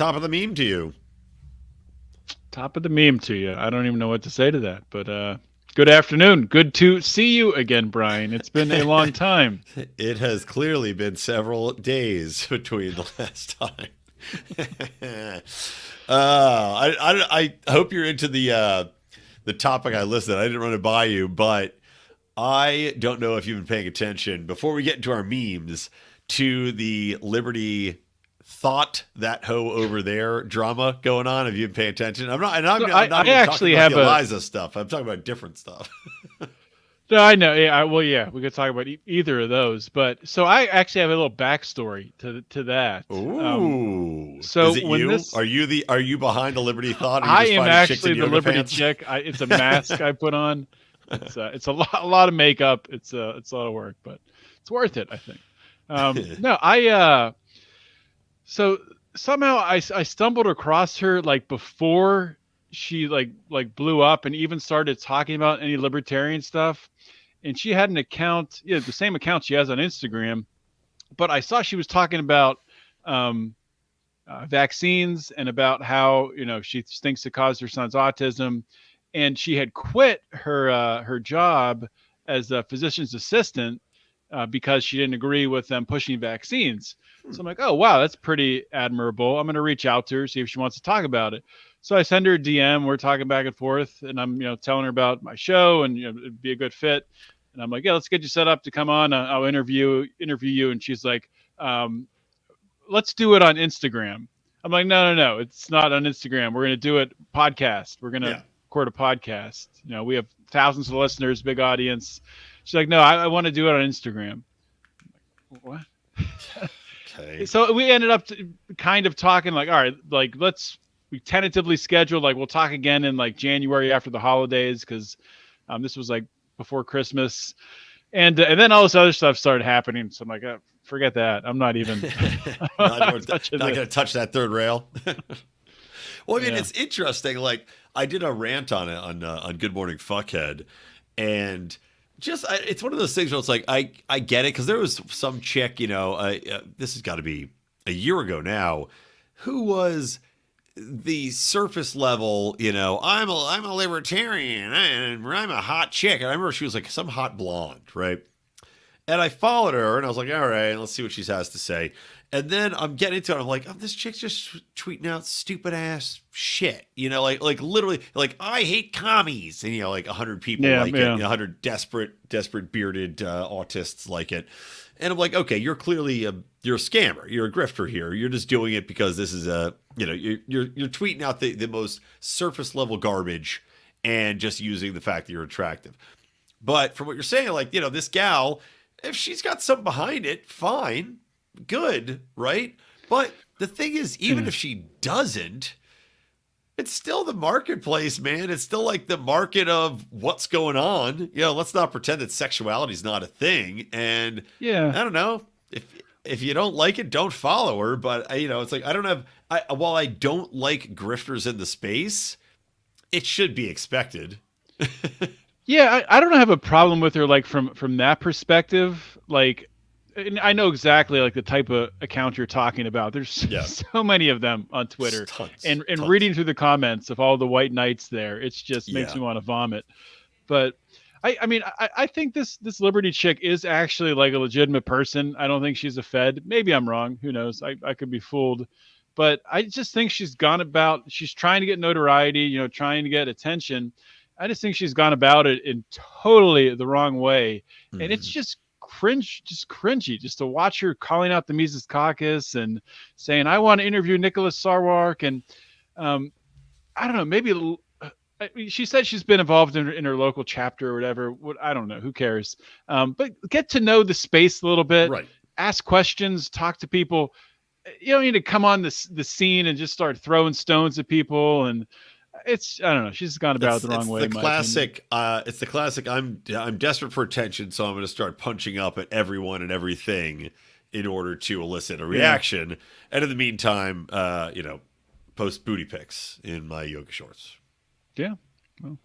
top of the meme to you? Top of the meme to you. I don't even know what to say to that, but good afternoon. Good to see you again, Brian. It's been a long time. It has clearly been several days between the last time. I hope you're into the topic I listed. I didn't run it by you, but I don't know if you've been paying attention before we get into our memes to the Liberty thought that hoe over there drama going on. Have you been paying attention? I'm not, and I'm, So I'm not even talking actually about have the a. Eliza stuff. I'm talking about different stuff. No, I know. Yeah, well, yeah, we could talk about either of those, but so I actually have a little backstory to that. Ooh, is So it when you? this, Are you behind the Liberty thought? Or are you I just am finding chicks in actually the yoga Liberty pants? chick. It's a mask I put on. It's a lot of makeup. It's a lot of work, but it's worth it, I think. No, so somehow I stumbled across her like before she like blew up and even started talking about any libertarian stuff. And she had an account, yeah, the same account she has on Instagram. But I saw she was talking about um, vaccines and about how she thinks it caused her son's autism, and she had quit her job as a physician's assistant because she didn't agree with them pushing vaccines. So I'm like, oh wow, that's pretty admirable. I'm going to reach out to her, see if she wants to talk about it. So I send her a DM. We're talking back and forth, and I'm telling her about my show and it'd be a good fit. And I'm like, yeah, let's get you set up to come on. I'll interview you. And she's like, let's do it on Instagram. I'm like, no, it's not on Instagram. We're going to do it podcast. We're going to Yeah. record a podcast. We have thousands of listeners, big audience. She's like, no, I want to do it on Instagram. What? Okay. So we ended up kind of talking like, all right, like we tentatively scheduled, like we'll talk again in like January after the holidays because this was like before Christmas. And then all this other stuff started happening. So I'm like, forget that. I'm not even not touching going this. to touch that third rail. Well, I mean, Yeah. it's interesting. Like, I did a rant on it on Good Morning Fuckhead, and it's one of those things where it's like I get it because there was some chick, this has got to be a year ago now, who was the surface level, I'm a libertarian and I'm a hot chick. And I remember she was like some hot blonde, right? And I followed her and I was like, all right, let's see what she has to say. And then I'm getting into it. I'm like, oh, this chick's just tweeting out stupid ass shit. Like literally, like, I hate commies. And, like 100 people Yeah, like it. yeah. 100 desperate bearded autists like it. And I'm like, okay, you're clearly you're a scammer. You're a grifter here. You're just doing it because this is you're tweeting out the most surface level garbage and just using the fact that you're attractive. But from what you're saying, like, this gal, if she's got something behind it, fine, good, right? But the thing is, even if she doesn't, it's still the marketplace, man. It's still like the market of what's going on. Let's not pretend that sexuality is not a thing. And Yeah. I don't know if you don't like it, don't follow her. But it's like I don't have. While I don't like grifters in the space, it should be expected. Yeah, I don't have a problem with her like from that perspective. Like, and I know exactly like the type of account you're talking about. There's Yeah, so many of them on Twitter, tons, and tons. reading through the comments of all the white knights there, it's just makes Yeah. me want to vomit. But I mean, I think this Liberty chick is actually like a legitimate person. I don't think she's a Fed. Maybe I'm wrong. Who knows? I could be fooled. But I just think she's she's trying to get notoriety, trying to get attention. I just think she's gone about it in totally the wrong way. And it's Mhm. just cringy just to watch her calling out the Mises Caucus and saying, I want to interview Nicholas Sarwark. And um, I don't know, maybe she said she's been involved in her local chapter or whatever. What I don't know, who cares? But get to know the space a little bit, Right. ask questions, talk to people. You don't need to come on the scene and just start throwing stones at people. And I don't know. She's gone about it It's the wrong it's way, the in my opinion. classic. It's the classic. I'm desperate for attention, so I'm going to start punching up at everyone and everything in order to elicit a Yeah. reaction. And in the meantime, post booty pics in my yoga shorts. Yeah. Well,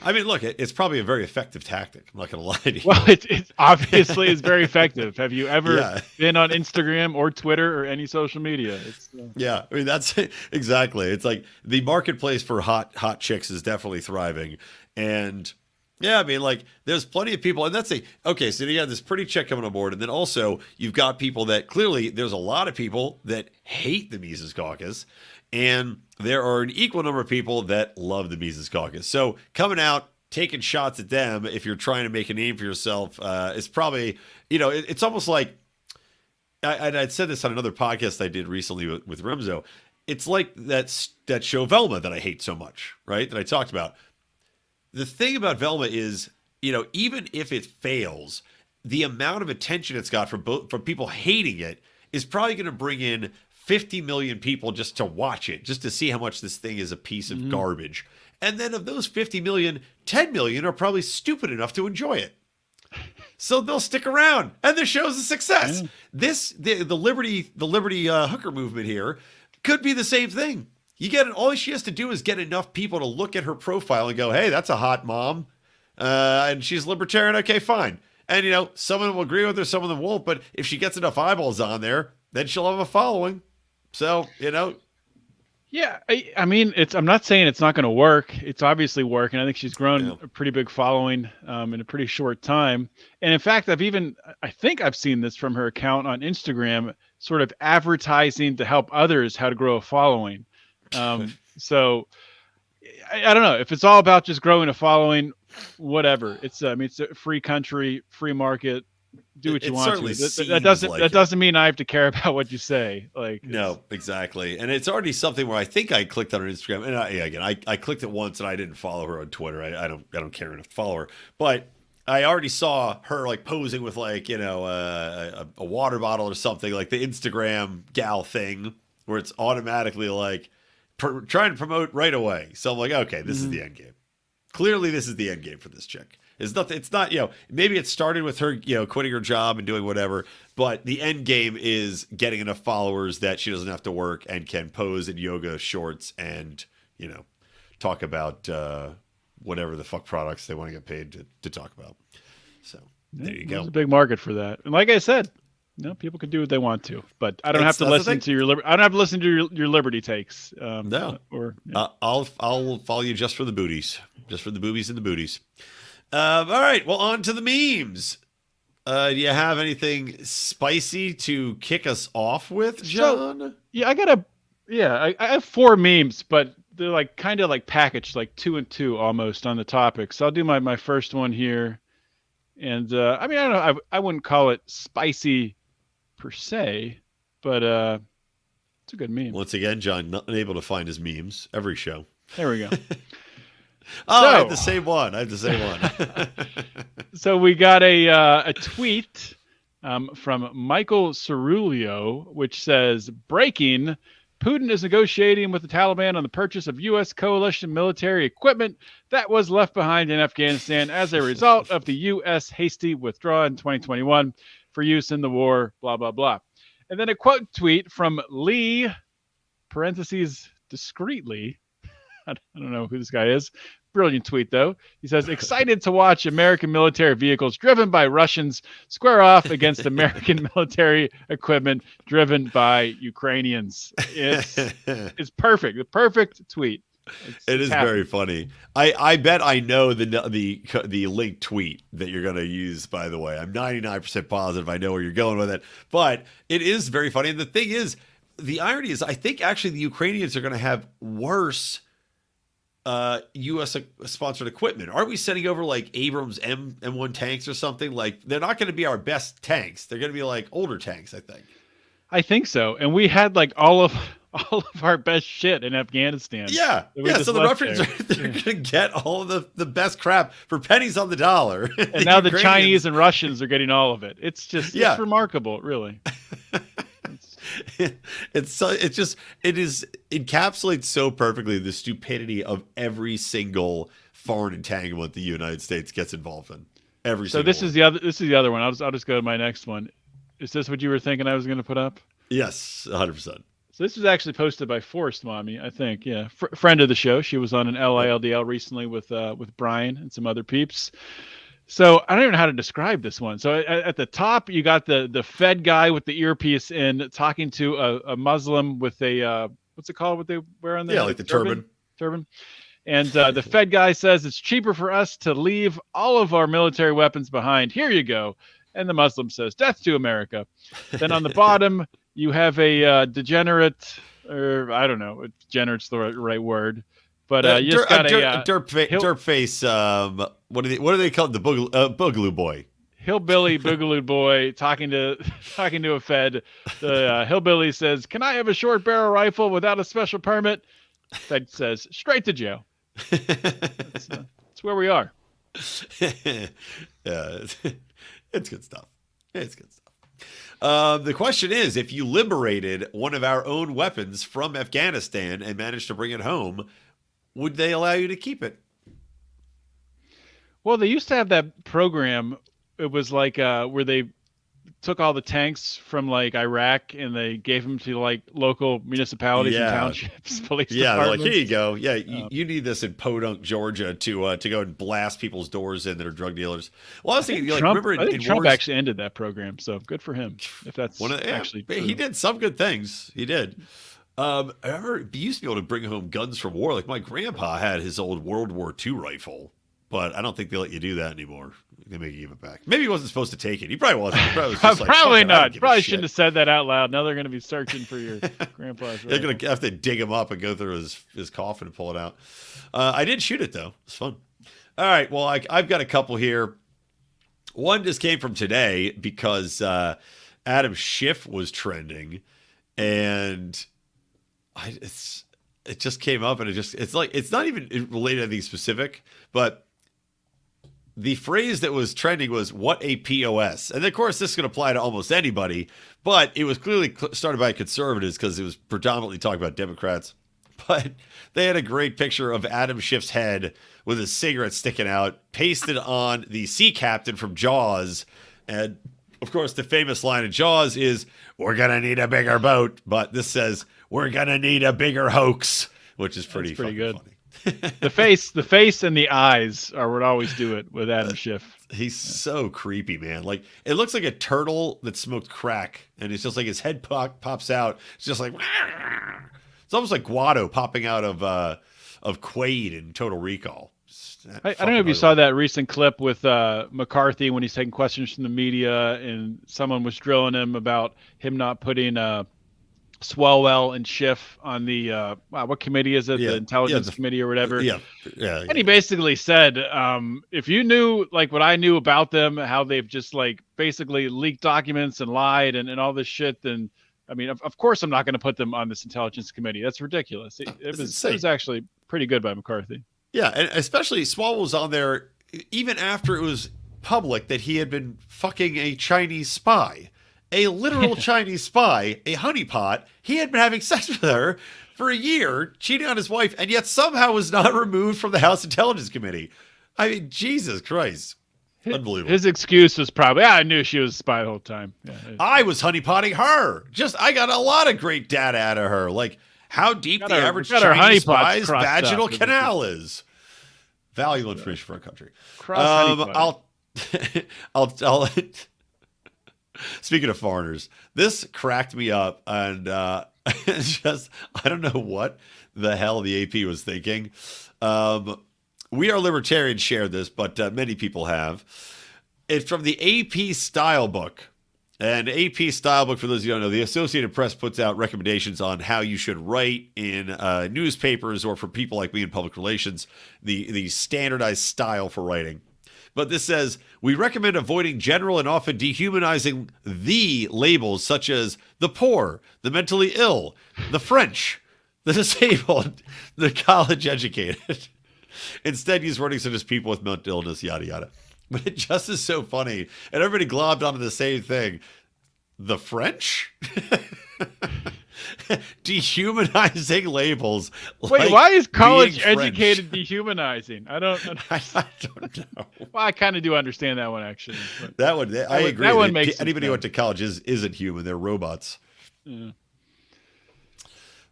I mean, look, it's probably a very effective tactic. I'm not going to lie to you. Well, it obviously is very effective. Have you ever Yeah. been on Instagram or Twitter or any social media? Yeah, I mean that's exactly. It's like the marketplace for hot chicks is definitely thriving, and yeah, I mean like there's plenty of people, and that's okay. So you got this pretty chick coming on board, and then also you've got people that clearly there's a lot of people that hate the Mises Caucus, and there are an equal number of people that love the Mises Caucus. So coming out, taking shots at them, if you're trying to make a name for yourself, is probably it's almost like. I'd said this on another podcast I did recently with Remzo. It's like that show Velma that I hate so much, right? That I talked about. The thing about Velma is, even if it fails, the amount of attention it's got from people hating it is probably going to bring in 50 million people just to watch it, just to see how much this thing is a piece of garbage. And then of those 50 million, 10 million are probably stupid enough to enjoy it. So they'll stick around, and the show's a success. The Liberty hooker movement here could be the same thing. All she has to do is get enough people to look at her profile and go, "Hey, that's a hot mom, and she's libertarian. Okay, fine." And some of them will agree with her, some of them won't. But if she gets enough eyeballs on there, then she'll have a following. So Yeah, I mean, I'm not saying it's not going to work. It's obviously working. I think she's grown a pretty big following in a pretty short time. And in fact, I think I've seen this from her account on Instagram, sort of advertising to help others how to grow a following. So I don't know if it's all about just growing a following, whatever. It's a free country, free market. Do what you want to. That doesn't mean I have to care about what you say. No, exactly. And it's already something where I think I clicked on her Instagram, and I clicked it once, and I didn't follow her on Twitter. I don't care enough to follow her, but I already saw her posing with a water bottle or something, like the Instagram gal thing, where it's automatically trying to promote right away. So I'm like, okay, this is the end game. Clearly, this is the end game for this chick. It's not, maybe it started with her, quitting her job and doing whatever, but the end game is getting enough followers that she doesn't have to work and can pose in yoga shorts and, talk about whatever the fuck products they want to get paid to talk about. So there you go. There's a big market for that. And like I said, people can do what they want to, but I don't have to listen to your I don't have to listen to your liberty takes. No. I'll follow you just for the booties, just for the boobies and the booties. All right, well, on to the memes. Do you have anything spicy to kick us off with, John? So, I have 4 memes, but they're kind of packaged, 2 and 2 almost on the topic. So I'll do my first one here. And I don't know, I wouldn't call it spicy per se, but it's a good meme. Once again, John, not unable to find his memes every show. There we go. I have the same one. So we got a tweet from Michael Cerulio, which says, breaking, Putin is negotiating with the Taliban on the purchase of U.S. coalition military equipment that was left behind in Afghanistan as a result of the U.S. hasty withdrawal in 2021 for use in the war, blah, blah, blah. And then a quote tweet from Lee, parentheses, discreetly. I don't know who this guy is. Brilliant tweet, though. He says, excited to watch American military vehicles driven by Russians square off against American military equipment driven by Ukrainians. It's perfect. The perfect tweet. It is very funny. I bet I know the linked tweet that you're going to use, by the way. I'm 99% positive I know where you're going with it. But it is very funny. And the thing is, the irony is, I think actually the Ukrainians are going to have worse U.S. sponsored equipment. Aren't we sending over Abrams M1 tanks or something? They're not going to be our best tanks. They're going to be older tanks, I think. I think so. And we had all of our best shit in Afghanistan. Yeah. So the Russians they're going to get all of the best crap for pennies on the dollar. And now the Chinese and Russians are getting all of it. It's just it's remarkable, really. It encapsulates so perfectly the stupidity of every single foreign entanglement the United States gets involved in. This is the other one. I'll just go to my next one. Is this what you were thinking I was going to put up? Yes, 100%. So this was actually posted by Forced Mommy, I think. Yeah, friend of the show. She was on an LILDL recently with Brian and some other peeps. So I don't even know how to describe this one. So at the top, you got the Fed guy with the earpiece in talking to a Muslim with a what's it called? What they wear on their Yeah, head? like the turban. Turban. And the Fed guy says it's cheaper for us to leave all of our military weapons behind. Here you go. And the Muslim says, "Death to America." Then on the bottom, you have a degenerate, or I don't know, if degenerate's the right word, but you just got derp face. What do they call it? The boogaloo boy. Hillbilly boogaloo boy talking to a Fed. The hillbilly says, "Can I have a short barrel rifle without a special permit?" Fed says, "Straight to jail." That's where we are. Yeah, it's good stuff. It's good stuff. The question is, if you liberated one of our own weapons from Afghanistan and managed to bring it home, would they allow you to keep it? Well, they used to have that program. It was like where they took all the tanks from like Iraq and they gave them to like local municipalities and townships, police departments. Like, here you go. Yeah, you need this in Podunk, Georgia, to go and blast people's doors in that are drug dealers. Well, I was thinking, like, Trump, remember I think Trump actually ended that program, so good for him. If that's actually true. He did some good things. He did. I remember you used to be able to bring home guns from war. Like my grandpa had his old World War II rifle, but I don't think they let you do that anymore. They may give it back. Maybe he wasn't supposed to take it. He probably wasn't. He probably was just probably like, not. Probably shouldn't have said that out loud. Now they're going to be searching for your grandpa's rifle. They're going to have to dig him up and go through his coffin and pull it out. I did shoot it, though. It's fun. All right. Well, I've got a couple here. One just came from today because Adam Schiff was trending, and it just came up, and it's like, it's not even related to anything specific, but the phrase that was trending was "what a POS," and of course this can apply to almost anybody, but it was clearly started by conservatives because it was predominantly talking about Democrats. But they had a great picture of Adam Schiff's head with a cigarette sticking out, pasted on the sea captain from Jaws, and of course the famous line in Jaws is, "We're gonna need a bigger boat," but this says, "We're gonna need a bigger hoax," which is pretty good. Funny. The face and the eyes are what always do it with Adam Schiff. He's so creepy, man. Like, it looks like a turtle that smoked crack, and it's just like his head pops out. It's just like, it's almost like Guado popping out of Quaid in Total Recall. I don't know if you saw that recent clip with McCarthy when he's taking questions from the media, and someone was drilling him about him not putting Swalwell and Schiff on the what committee is it? The Intelligence Committee or whatever. Yeah. And he basically said, if you knew like what I knew about them, how they've just like basically leaked documents and lied and all this shit, then I mean, of course I'm not going to put them on this Intelligence Committee. That's ridiculous. It was actually pretty good by McCarthy. Yeah, and especially Swalwell was on there even after it was public that he had been fucking a Chinese spy. A literal Chinese spy, a honeypot. He had been having sex with her for a year, cheating on his wife, and yet somehow was not removed from the House Intelligence Committee. I mean, Jesus Christ. Unbelievable. His excuse was probably, I knew she was a spy the whole time. Yeah, I was honeypotting her. I got a lot of great data out of her. Like how deep the average Chinese spy's vaginal canal is. Valuable information for our country. I'll Speaking of foreigners, this cracked me up, and it's just, I don't know what the hell the AP was thinking. We Are Libertarians shared this, but many people have. It's from the AP Style Book. And AP Style Book, for those of you who don't know, the Associated Press puts out recommendations on how you should write in newspapers, or for people like me in public relations, the standardized style for writing. But this says, we recommend avoiding general and often dehumanizing the labels such as the poor, the mentally ill, the French, the disabled, the college educated. Instead, use wording such as people with mental illness, yada, yada. But it just is so funny. And everybody globbed onto the same thing. The French? Dehumanizing labels. Wait, why is college educated dehumanizing? I don't know. Well, I kind of do understand that one, actually. That one, I agree. That one makes anybody who went to college isn't human. They're robots. Yeah.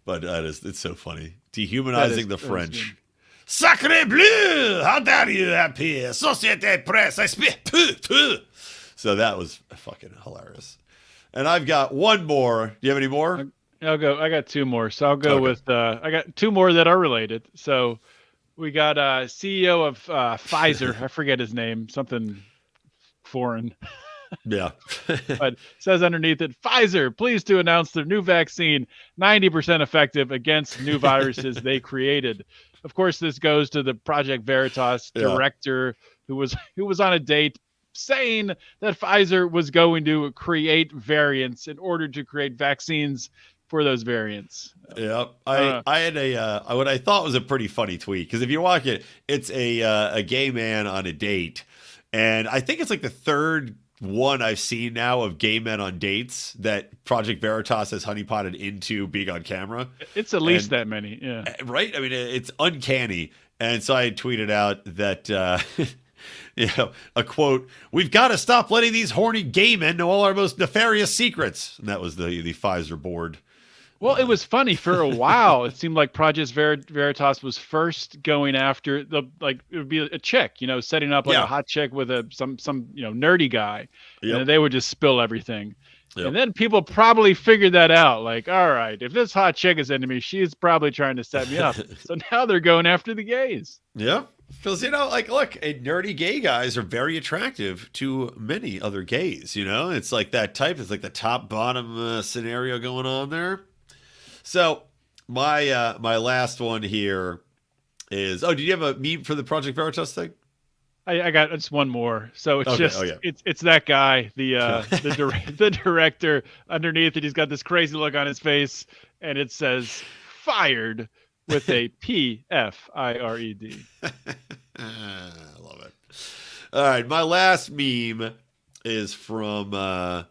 But it's so funny. That Dehumanizing the is French. good. Sacre bleu! How dare you appear? Société Presse, I speak. So that was fucking hilarious. And I've got one more. Do you have any more? I'll go. I got two more. So I'll go Okay. with. I got two more that are related. So we got CEO of Pfizer. I forget his name. Something foreign. Yeah. But it says underneath it, Pfizer, pleased to announce their new vaccine, 90% effective against new viruses they created. Of course, this goes to the Project Veritas Yeah. director who was on a date saying that Pfizer was going to create variants in order to create vaccines for those variants. Yep. I had what I thought was a pretty funny tweet, because if you watch it, it's a gay man on a date, and I think it's like the third one I've seen now of gay men on dates that Project Veritas has honeypotted into being on camera. It's at least that many, yeah. Right? I mean, it's uncanny. And so I tweeted out that, a quote, "We've got to stop letting these horny gay men know all our most nefarious secrets." And that was the Pfizer board. Well, it was funny for a while. It seemed like Project Veritas was first going after it would be a chick, setting up like Yeah. a hot chick with some nerdy guy, Yep. and they would just spill everything. Yep. And then people probably figured that out. Like, all right, if this hot chick is into me, she's probably trying to set me up. So now they're going after the gays. Yeah. Because, look, nerdy gay guys are very attractive to many other gays, It's like that type. It's like the top bottom scenario going on there. So my last one here is, did you have a meme for the Project Veritas thing? I got just one more. So it's Okay, it's that guy, the director. Underneath it, he's got this crazy look on his face, and it says "fired" with a PFIRED. I love it. All right, my last meme is from a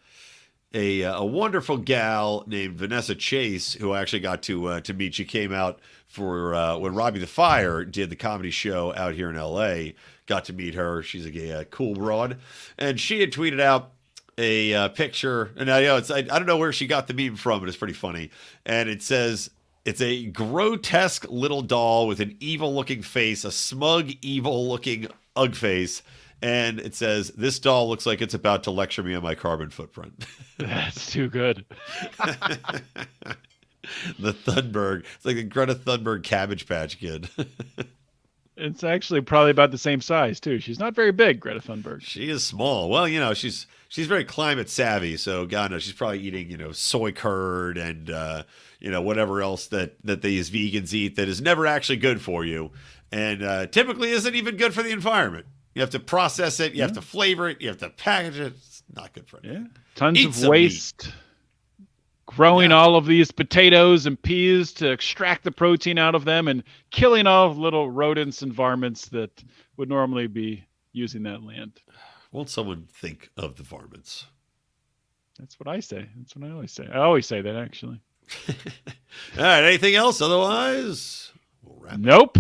wonderful gal named Vanessa Chase, who I actually got to meet. She came out for when Robbie the Fire did the comedy show out here in LA. Got to meet her. She's a cool broad, and she had tweeted out a picture. And I don't know where she got the meme from, but it's pretty funny. And it says, it's a grotesque little doll with an evil-looking face, a smug, evil-looking Ugg face. And it says, "This doll looks like it's about to lecture me on my carbon footprint." That's too good. The Thunberg. It's like the Greta Thunberg Cabbage Patch Kid. It's actually probably about the same size too. She's not very big, Greta Thunberg. She is small. Well, she's very climate savvy. So God knows she's probably eating, soy curd and whatever else that these vegans eat that is never actually good for you, and typically isn't even good for the environment. You have to process it. You have to flavor it. You have to package it. It's not good for anything. Yeah, tons Eat of some waste. Growing all of these potatoes and peas to extract the protein out of them, and killing all the little rodents and varmints that would normally be using that land. Won't someone think of the varmints? That's what I say. That's what I always say. I always say that, actually. All right. Anything else? Otherwise, we'll wrap it. Nope.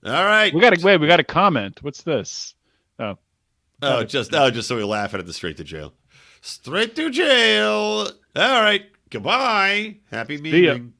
All right. We got a comment. What's this? Just so we laugh at it. Straight to jail. Straight to jail. All right. Goodbye. Happy meeting.